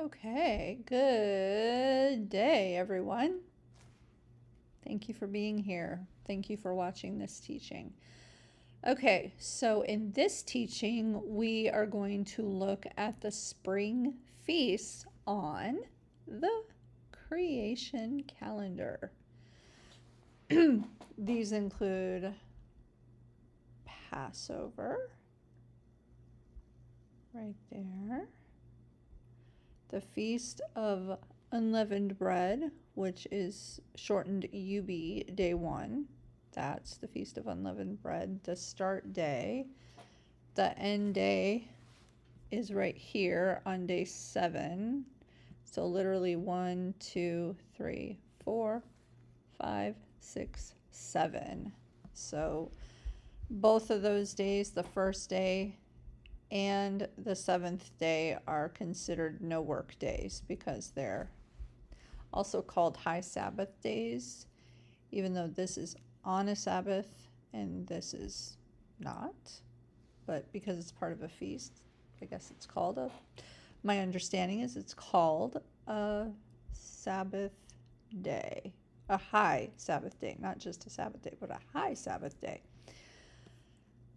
Okay, good day, everyone. Thank you for being here. Thank you for watching this teaching. Okay, so in this teaching, we are going to look at the spring feasts on the creation calendar. These include Passover, right there. The Feast of Unleavened Bread, which is shortened UB, day 1. That's the Feast of Unleavened Bread, the start day. The end day is right here on day 7. So literally 1, 2, 3, 4, 5, 6, 7. So both of those days, the first day and the 7th day, are considered no work days because they're also called high Sabbath days, even though this is on a Sabbath and this is not. But because it's part of a feast, I guess it's called my understanding is it's called a Sabbath day, a high Sabbath day, not just a Sabbath day, but a high Sabbath day.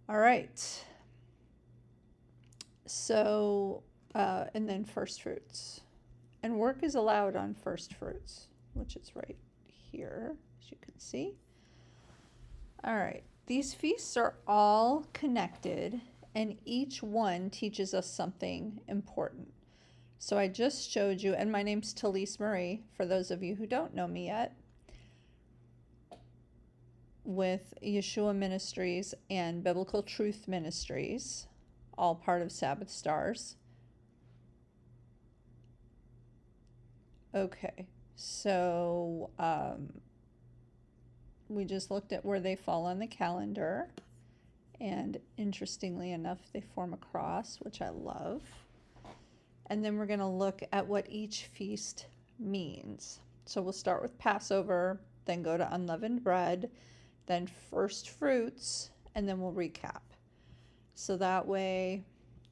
All right. So, and then first fruits. And work is allowed on first fruits, which is right here, as you can see. All right. These feasts are all connected, and each one teaches us something important. So I just showed you, and my name's Talise Marie, for those of you who don't know me yet, with Yeshua Ministries and Biblical Truth Ministries, all part of Sabbath Stars. Okay, so we just looked at where they fall on the calendar, and interestingly enough, they form a cross, which I love. And then we're going to look at what each feast means. So we'll start with Passover, then go to unleavened bread, then first fruits, and then we'll recap. So that way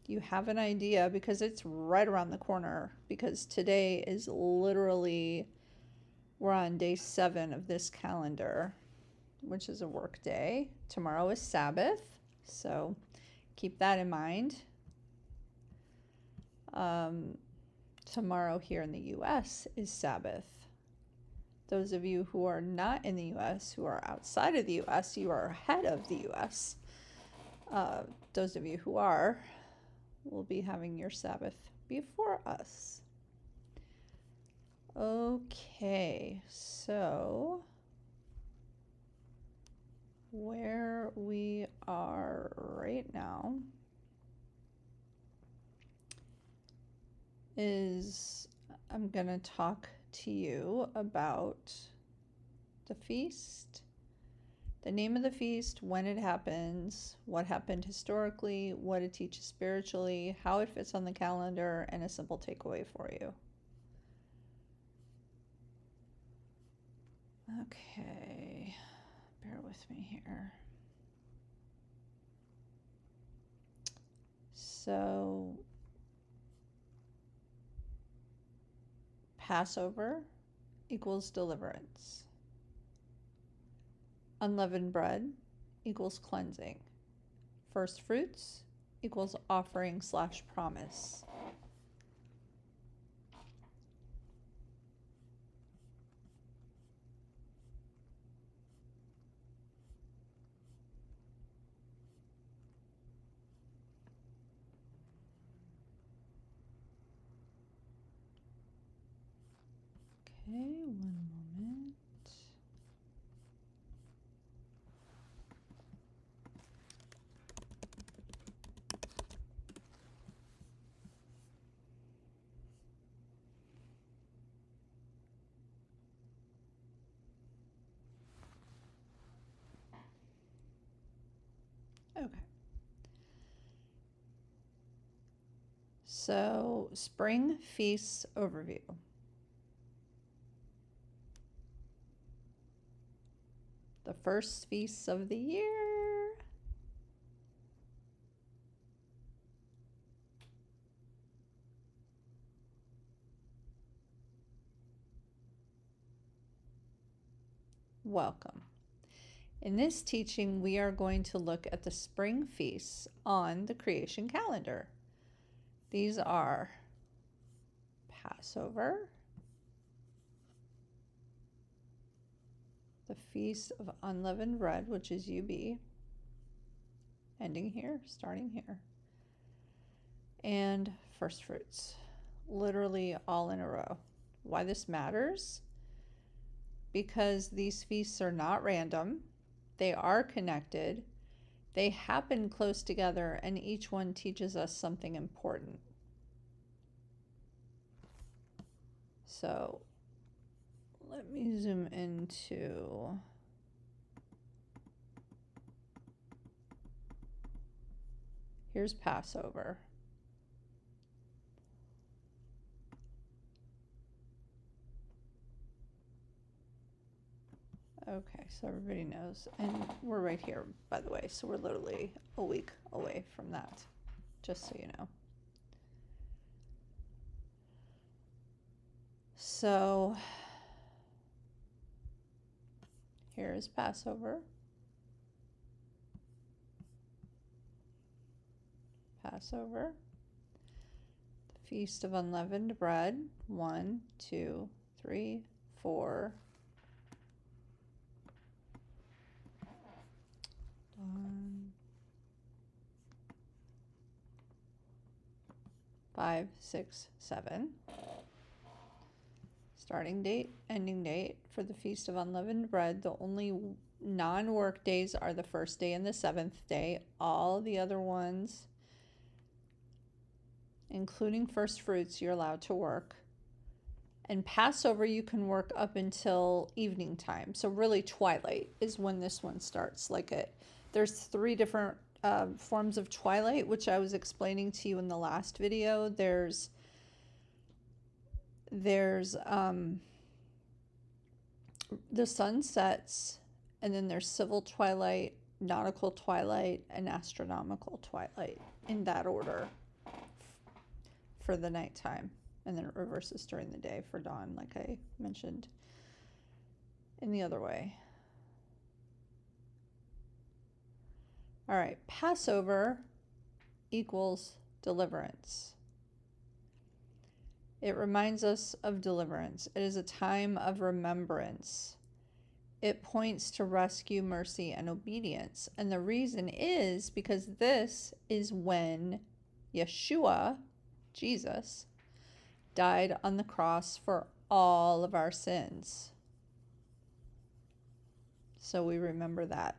you have an idea, because it's right around the corner, because today is literally, we're on day 7 of this calendar, which is a work day. Tomorrow is Sabbath, so keep that in mind. Tomorrow here in the US is Sabbath. Those of you who are not in the US, who are outside of the US, you are ahead of the US. Those of you who are will be having your Sabbath before us. Okay, so where we are right now is I'm going to talk to you about the feast, the name of the feast, when it happens, what happened historically, what it teaches spiritually, how it fits on the calendar, and a simple takeaway for you. Okay, bear with me here. So, Passover equals deliverance. Unleavened bread equals cleansing. First fruits equals offering/promise. Okay, one moment. Okay. So, Spring Feasts overview. The first feasts of the year. welcome. In this teaching, we are going to look at the spring feasts on the creation calendar. These are Passover, the Feast of Unleavened Bread, which is UB, ending here, starting here, and first fruits, literally all in a row. Why this matters? Because these feasts are not random. They are connected. They happen close together, and each one teaches us something important. So let me zoom into here's Passover. Okay, so everybody knows. And we're right here, by the way. So we're literally a week away from that, just so you know. So here is Passover. Passover. The Feast of Unleavened Bread. 1, 2, 3, 4. 5, 6, 7. Starting date, ending date for the Feast of Unleavened Bread. The only non-work days are the first day and the seventh day. All the other ones, including first fruits, you're allowed to work. And Passover, you can work up until evening time. So really twilight is when this one starts. There's 3 different forms of twilight, which I was explaining to you in the last video. There's the sun sets, and then there's civil twilight, nautical twilight, and astronomical twilight, in that order for the nighttime. And then it reverses during the day for dawn, like I mentioned in the other way. All right, Passover equals deliverance. It reminds us of deliverance. It is a time of remembrance. It points to rescue, mercy, and obedience. And the reason is because this is when Yeshua, Jesus, died on the cross for all of our sins. So we remember that.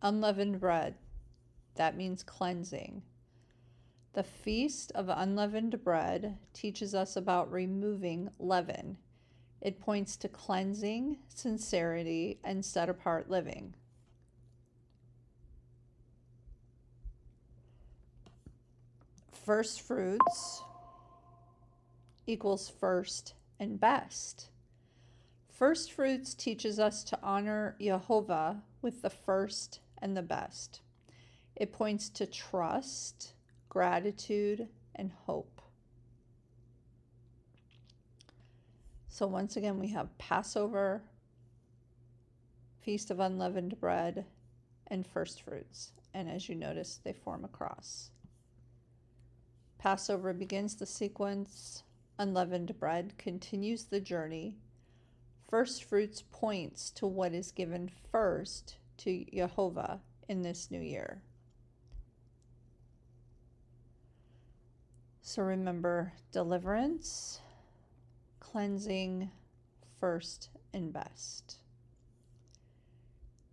Unleavened bread. That means cleansing. The Feast of Unleavened Bread teaches us about removing leaven. It points to cleansing, sincerity, and set-apart living. First fruits equals first and best. First fruits teaches us to honor Yehovah with the first and the best. It points to trust, gratitude, and hope. So once again, we have Passover, Feast of Unleavened Bread, and first fruits. And as you notice, they form a cross. Passover begins the sequence. Unleavened bread continues the journey. First fruits points to what is given first to Yehovah in this new year. So remember, deliverance, cleansing, first and best.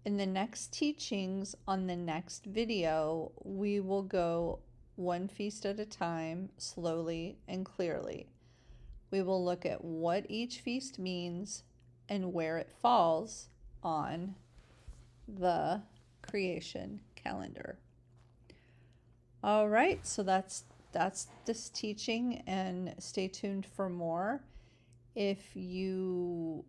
In the next teachings on the next video, we will go one feast at a time, slowly and clearly. We will look at what each feast means and where it falls on the creation calendar. All right, so that's this teaching, and stay tuned for more. If you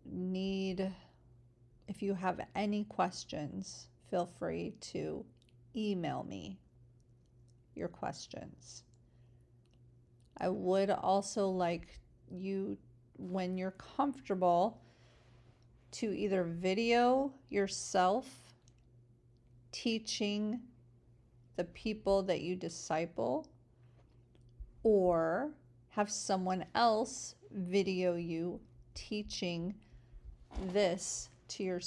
have any questions, feel free to email me your questions. I would also like you, when you're comfortable, to either video yourself teaching the people that you disciple, or have someone else video you teaching this to your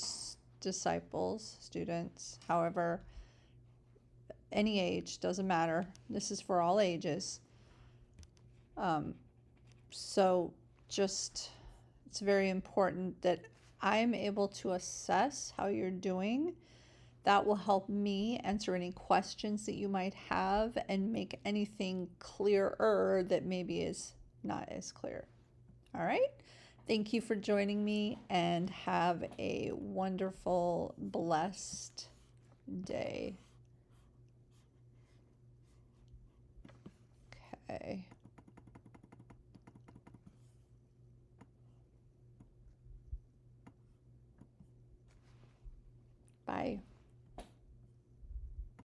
disciples, students, however, any age, doesn't matter. This is for all ages. So just, it's very important that I'm able to assess how you're doing. That will help me answer any questions that you might have and make anything clearer that maybe is not as clear. All right. Thank you for joining me, and have a wonderful, blessed day. Okay. Bye.